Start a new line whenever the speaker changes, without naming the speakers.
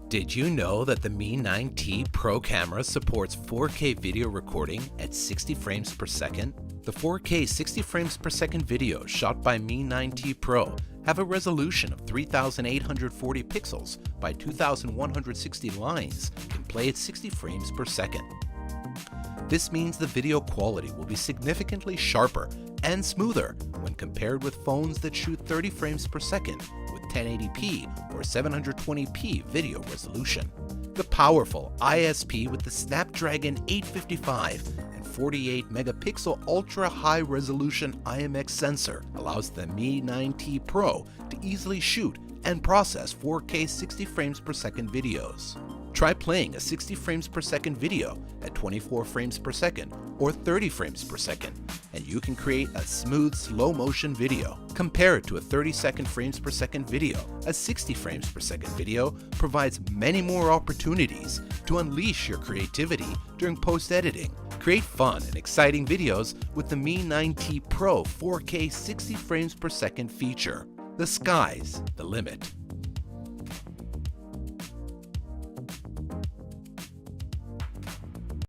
Did you know that the Mi 9T Pro camera supports 4K video recording at 60 frames per second? The 4K 60 frames per second videos shot by Mi 9T Pro have a resolution of 3,840 pixels by 2,160 lines and can play at 60 frames per second. This means the video quality will be significantly sharper and smoother when compared with phones that shoot 30 frames per second with 1080p or 720p video resolution. The powerful ISP with the Snapdragon 855 and 48 megapixel ultra high resolution IMX sensor allows the Mi 9T Pro to easily shoot and process 4K 60 frames per second videos. Try playing a 60 frames per second video at 24 frames per second or 30 frames per second, and you can create a smooth slow motion video. Compare it to a 30 frames per second video. A 60 frames per second video provides many more opportunities to unleash your creativity during post-editing. Create fun and exciting videos with the Mi 9T Pro 4K 60 frames per second feature. The sky's the limit.